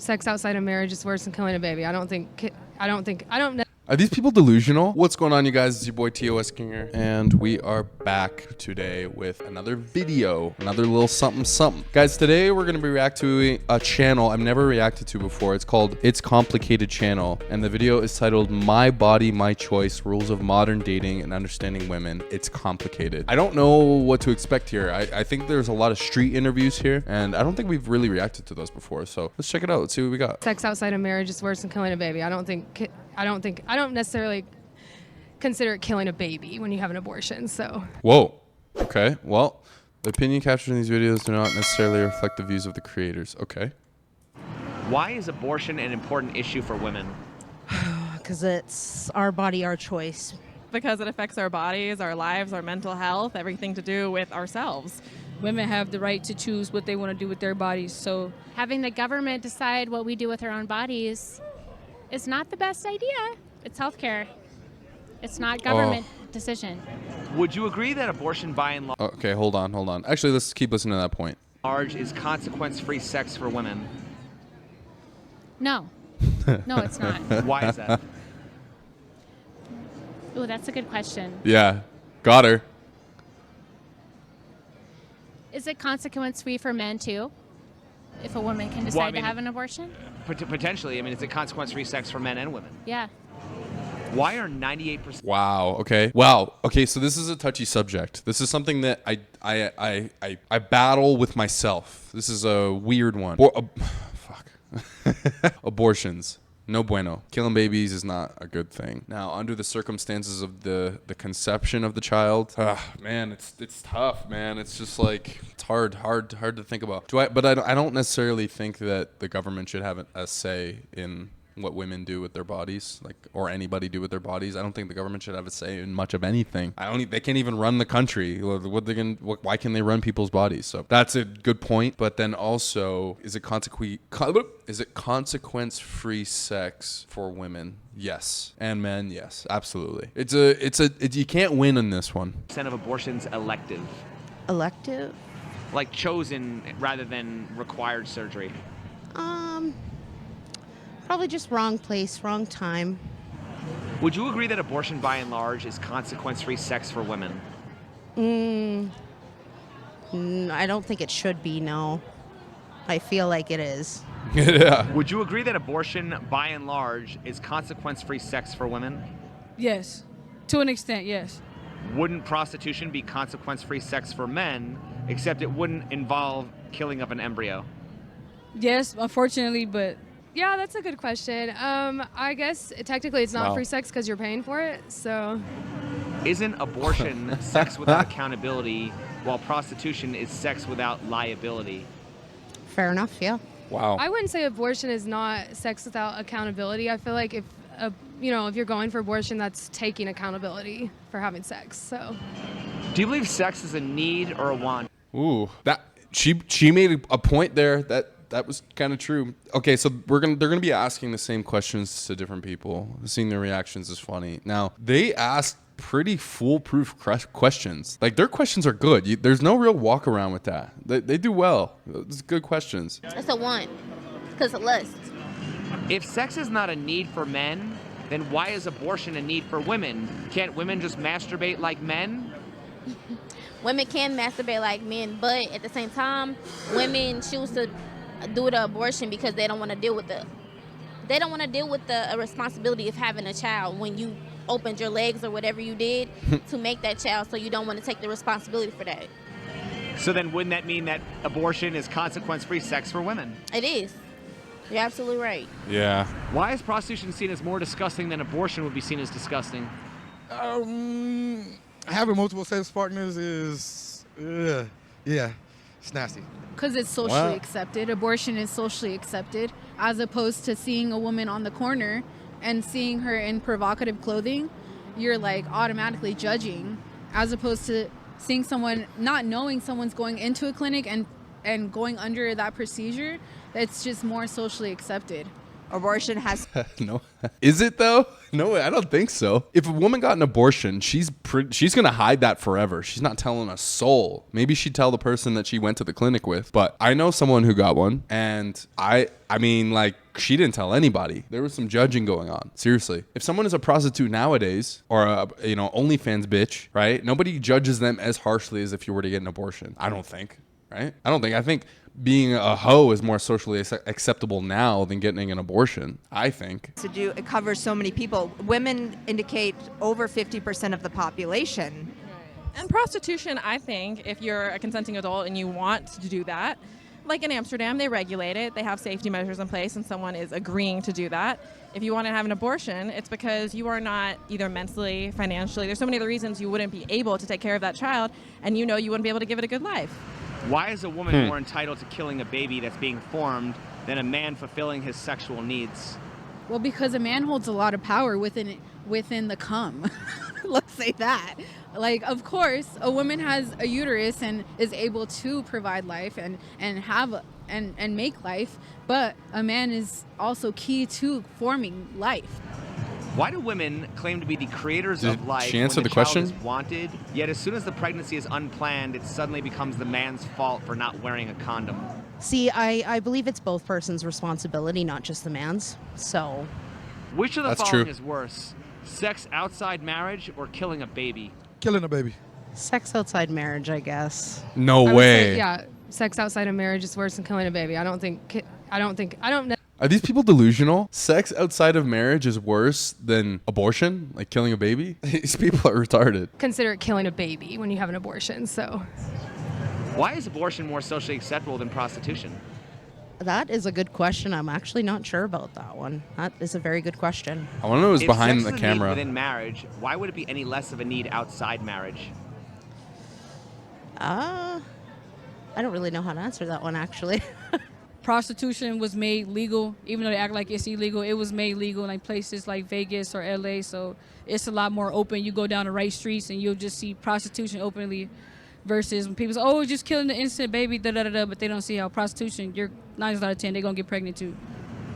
sex outside of marriage is worse than killing a baby. I don't. Are these people delusional? What's going on, you guys? It's your boy TOSKinger, and we are back today with another video, another little something. Guys, today we're going to be reacting to a channel I've never reacted to before. It's called It's Complicated Channel, and the video is titled My Body, My Choice, Rules of Modern Dating and Understanding Women. It's complicated. I don't know what to expect here. I think there's a lot of street interviews here, and I don't think we've really reacted to those before, so let's check it out. Let's see what we got. Sex outside of marriage is worse than killing a baby. I don't necessarily consider it killing a baby when you have an abortion, so. Whoa. Okay. Well, the opinion captured in these videos do not necessarily reflect the views of the creators. Okay. Why is abortion an important issue for women? Because it's our body, our choice. Because it affects our bodies, our lives, our mental health, everything to do with ourselves. Women have the right to choose what they want to do with their bodies, so having the government decide what we do with our own bodies is not the best idea. It's healthcare. It's not government decision. Would you agree that abortion by and Okay, hold on. Actually, let's keep listening to that point. large is consequence-free sex for women? No. No, it's not. Why is that? Ooh, that's a good question. Yeah. Got her. Is it consequence-free for men, too? If a woman can decide mean, to have an abortion? Potentially. I mean, it's a consequence-free sex for men and women. Yeah. Why are 98%? Wow. Okay. Wow. Okay. So this is a touchy subject. This is something that I battle with myself. This is a weird one. Fuck. Abortions. No bueno. Killing babies is not a good thing. Now, under the circumstances of the conception of the child, man, it's tough, man. It's just like it's hard to think about. But I don't necessarily think that the government should have a say in what women do with their bodies, or anybody do with their bodies. I don't think the government should have a say in much of anything. They can't even run the country. Why can they run people's bodies? So that's a good point. But then also, is it consequence-free sex for women? Yes. And men? Yes, absolutely. You can't win in this one. Percent of abortions elective, Elective? like chosen rather than required surgery. Probably just wrong place, wrong time. Would you agree that abortion by and large is consequence-free sex for women? I don't think it should be, no. I feel like it is. Yeah. Would you agree that abortion by and large is consequence-free sex for women? yes, to an extent, yes. Wouldn't prostitution be consequence-free sex for men, except it wouldn't involve killing of an embryo? Yes, unfortunately, but Yeah, that's a good question. I guess technically it's not Wow. free sex because you're paying for it, so. Isn't abortion sex without accountability, while prostitution is sex without liability? Fair enough, yeah. Wow. I wouldn't say abortion is not sex without accountability. I feel like if you're going for abortion, that's taking accountability for having sex. So. Do you believe sex is a need or a want? Ooh, that she made a point there that was kind of true. Okay, so they're gonna be asking the same questions to different people. Seeing their reactions is funny. Now they asked pretty foolproof questions. Like their questions are good. There's no real walk around with that. They do well. It's good questions. It's a want, because of lust. If sex is not a need for men, then why is abortion a need for women? Can't women just masturbate like men? Women can masturbate like men, but at the same time, women choose to do the abortion because they don't want to deal with the responsibility of having a child when you opened your legs or whatever you did to make that child, so you don't want to take the responsibility for that. So then wouldn't that mean that abortion is consequence-free sex for women? It is. You're absolutely right. Yeah. Why is prostitution seen as more disgusting than abortion would be seen as disgusting? Having multiple sex partners is, yeah, it's nasty. because it's socially accepted. Abortion is socially accepted, as opposed to seeing a woman on the corner and seeing her in provocative clothing. You're like automatically judging, as opposed to seeing someone, not knowing someone's going into a clinic and going under that procedure. It's just more socially accepted. Abortion has No. Is it though? No, I don't think so. If a woman got an abortion, she's going to hide that forever. She's not telling a soul. Maybe she'd tell the person that she went to the clinic with. But I know someone who got one, and I mean, like, she didn't tell anybody. There was some judging going on. Seriously. If someone is a prostitute nowadays, or a, OnlyFans bitch, right? Nobody judges them as harshly as if you were to get an abortion. I don't think, right? I think being a hoe is more socially acceptable now than getting an abortion, I think. it covers so many people. Women indicate over 50% of the population. And prostitution, I think, if you're a consenting adult and you want to do that, like in Amsterdam, they regulate it. They have safety measures in place and someone is agreeing to do that. If you want to have an abortion, it's because you are not either mentally, financially, there's so many other reasons you wouldn't be able to take care of that child, and you wouldn't be able to give it a good life. Why is a woman more entitled to killing a baby that's being formed than a man fulfilling his sexual needs? Well, because a man holds a lot of power within the cum. Let's say that. Like, of course, a woman has a uterus and is able to provide life and have and make life, but a man is also key to forming life. Why do women claim to be the creators Did of life she answer when the the child question? is wanted, yet as soon as the pregnancy is unplanned, it suddenly becomes the man's fault for not wearing a condom? See, I believe it's both persons' responsibility, not just the man's. So, Which of the That's following true. is worse? Sex outside marriage or killing a baby? Killing a baby. sex outside marriage, I guess. No I would way. say, yeah, sex outside of marriage is worse than killing a baby. I don't know. Are these people delusional? Sex outside of marriage is worse than abortion, like killing a baby? These people are retarded. Consider it killing a baby when you have an abortion. So, Why is abortion more socially acceptable than prostitution? That is a good question. I'm actually not sure about that one. That is a very good question. I want to know who's If behind sex the is a need camera. within marriage, why would it be any less of a need outside marriage? I don't really know how to answer that one, actually. Prostitution was made legal, even though they act like it's illegal. It was made legal in like places like Vegas or LA, so it's a lot more open. You go down the right streets and you'll just see prostitution openly, versus when people say, "Oh, just killing the innocent baby," da da da da, but they don't see how prostitution, you're 9 out of 10, they're gonna get pregnant too.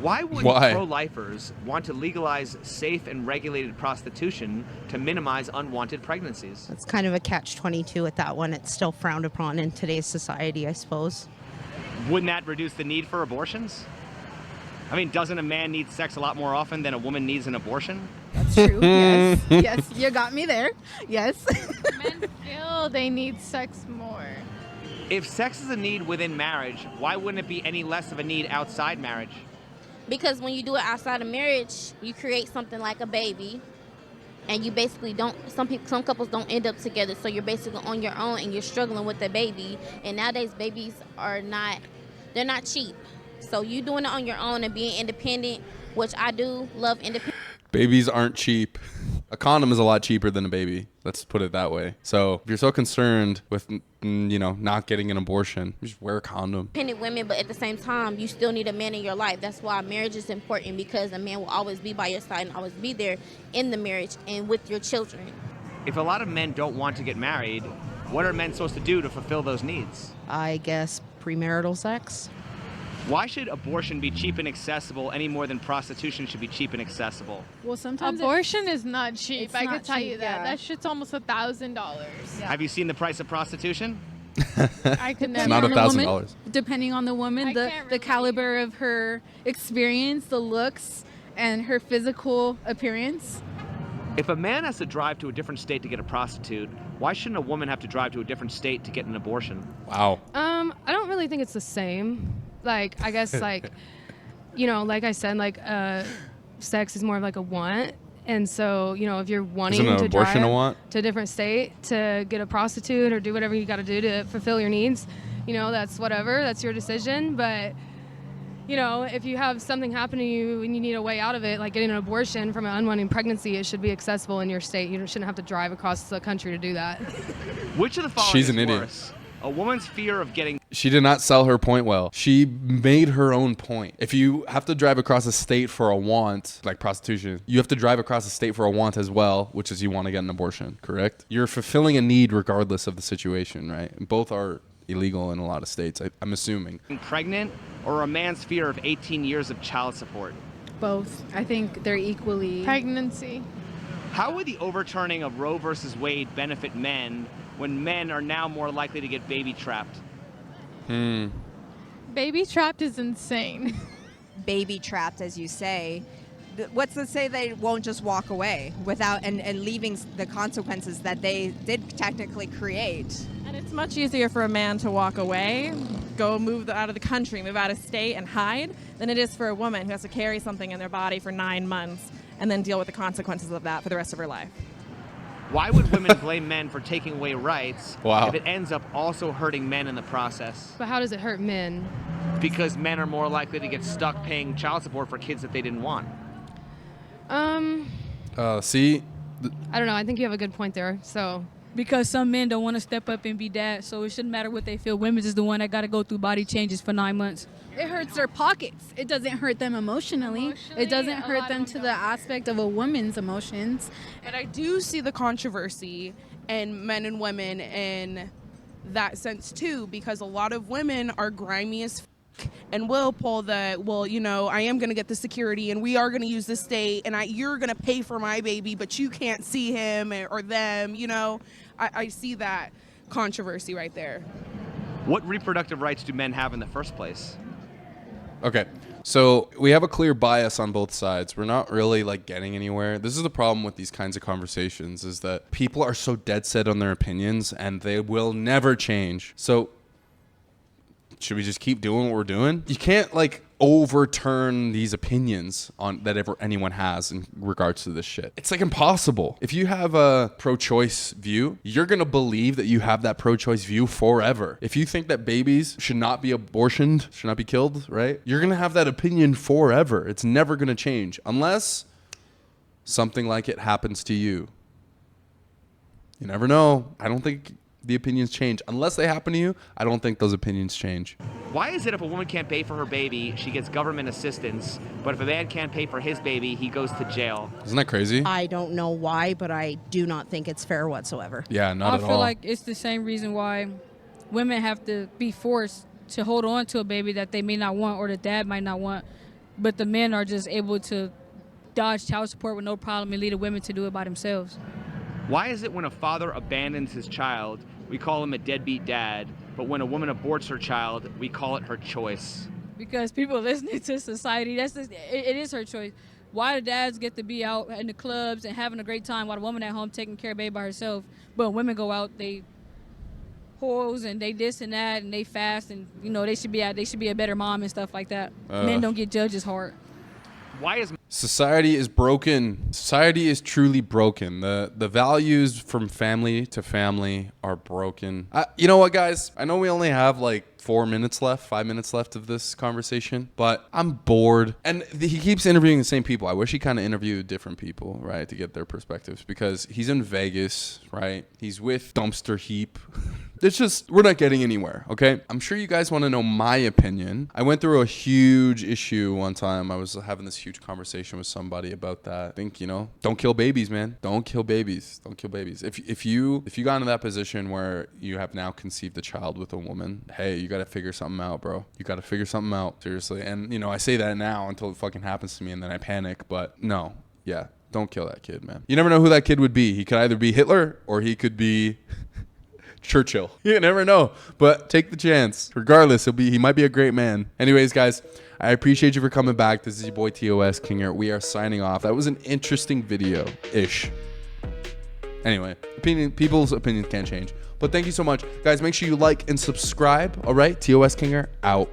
Why would pro-lifers want to legalize safe and regulated prostitution to minimize unwanted pregnancies? It's kind of a catch-22 with that one. It's still frowned upon in today's society, I suppose. Wouldn't that reduce the need for abortions? I mean, doesn't a man need sex a lot more often than a woman needs an abortion? That's true. Yes. Yes. You got me there. Yes. Men feel they need sex more. If sex is a need within marriage, why wouldn't it be any less of a need outside marriage? Because when you do it outside of marriage, you create something like a baby, and you basically don't. Some couples don't end up together, so you're basically on your own and you're struggling with the baby. And nowadays, babies are they're not cheap. So you doing it on your own and being independent, which I do love independent. Babies aren't cheap. A condom is a lot cheaper than a baby. Let's put it that way. So if you're so concerned with, not getting an abortion, just wear a condom. Independent women, but at the same time, you still need a man in your life. That's why marriage is important, because a man will always be by your side and always be there in the marriage and with your children. If a lot of men don't want to get married, what are men supposed to do to fulfill those needs? I guess premarital sex. Why should abortion be cheap and accessible any more than prostitution should be cheap and accessible? Well, sometimes Abortion is not cheap. it's I not could tell you cheap, that. yeah. That shit's almost $1,000. Have you seen the price of prostitution? I could It's never. not on the woman, $1,000. depending on the woman, I the can't relate. caliber of her experience, the looks, and her physical appearance. If a man has to drive to a different state to get a prostitute, why shouldn't a woman have to drive to a different state to get an abortion? Wow. I don't really think it's the same. Like, I guess, like, like I said, like, sex is more of like a want. And so, if you're wanting Isn't an to abortion drive a want? to a different state to get a prostitute or do whatever you got to do to fulfill your needs, that's whatever. That's your decision. But, if you have something happen to you and you need a way out of it, like getting an abortion from an unwanted pregnancy, it should be accessible in your state. You shouldn't have to drive across the country to do that. Which of the following She's is an idiot. worse? A woman's fear of getting She did not sell her point well. She made her own point. If you have to drive across a state for a want, like prostitution, you have to drive across a state for a want as well, which is you want to get an abortion, correct? You're fulfilling a need regardless of the situation, right? And both are illegal in a lot of states, I'm assuming. pregnant, or a man's fear of 18 years of child support? both. I think they're equally. Pregnancy. How would the overturning of Roe versus Wade benefit men when men are now more likely to get baby trapped? Baby trapped is insane. Baby trapped, as you say. What's to say they won't just walk away without and leaving the consequences that they did technically create? And it's much easier for a man to walk away, go move out of the country, move out of state, and hide, than it is for a woman who has to carry something in their body for 9 months and then deal with the consequences of that for the rest of her life. Why would women blame men for taking away rights Wow. if it ends up also hurting men in the process? But how does it hurt men? Because men are more likely to get stuck paying child support for kids that they didn't want. See, I don't know. I think you have a good point there. So Because some men don't want to step up and be dads, so it shouldn't matter what they feel. Women's is the one that got to go through body changes for 9 months. It hurts their pockets. It doesn't hurt them emotionally. It doesn't hurt them to the aspect of a woman's emotions. But I do see the controversy in men and women in that sense too, because a lot of women are grimy as and will pull the, well, you know, I am going to get the security and we are going to use the state and you're going to pay for my baby, but you can't see him or them, you know. I see that controversy right there. What reproductive rights do men have in the first place? okay. So we have a clear bias on both sides. We're not really like getting anywhere. This is the problem with these kinds of conversations, is that people are so dead set on their opinions and they will never change. So should we just keep doing what we're doing? You can't like overturn these opinions on that anyone has in regards to this shit. It's like impossible. If you have a pro-choice view, you're gonna believe that you have that pro-choice view forever. If you think that babies should not be abortioned, should not be killed, right? You're gonna have that opinion forever. It's never gonna change unless something like it happens to you. You never know. I don't think the opinions change. Unless they happen to you, I don't think those opinions change. Why is it if a woman can't pay for her baby, she gets government assistance, but if a man can't pay for his baby, he goes to jail? Isn't that crazy? I don't know why, but I do not think it's fair whatsoever. Yeah, not I at all. feel like it's the same reason why women have to be forced to hold on to a baby that they may not want or the dad might not want, but the men are just able to dodge child support with no problem and lead the women to do it by themselves. Why is it when a father abandons his child, we call him a deadbeat dad, but when a woman aborts her child, we call it her choice? Because people listening to society, it is her choice. Why do dads get to be out in the clubs and having a great time while the woman at home taking care of baby by herself? But when women go out, they whores and they this and that and they fast and you know they should be a better mom and stuff like that. Men don't get judged as hard. Why is society is broken? Society is truly broken. The values from family to family are broken. You know what, guys? I know we only have like 5 minutes left of this conversation, but I'm bored. And he keeps interviewing the same people. I wish he kind of interviewed different people, right, to get their perspectives, because he's in Vegas, right? He's with Dumpster Heap. It's just, we're not getting anywhere, okay? I'm sure you guys want to know my opinion. I went through a huge issue one time. I was having this huge conversation with somebody about that. I think, you know, don't kill babies, man. Don't kill babies. Don't kill babies. If you got into that position where you have now conceived a child with a woman, hey, you got to figure something out, bro. You got to figure something out, seriously. And, you know, I say that now until it fucking happens to me and then I panic. But no, yeah, don't kill that kid, man. You never know who that kid would be. He could either be Hitler or he could be Churchill. You never know, but take the chance. Regardless, he might be a great man. Anyways, guys, I appreciate you for coming back. This is your boy TOSKinger. We are signing off. That was an interesting video-ish. Anyway, people's opinions can't change. But thank you so much. Guys, make sure you like and subscribe. All right, TOSKinger out.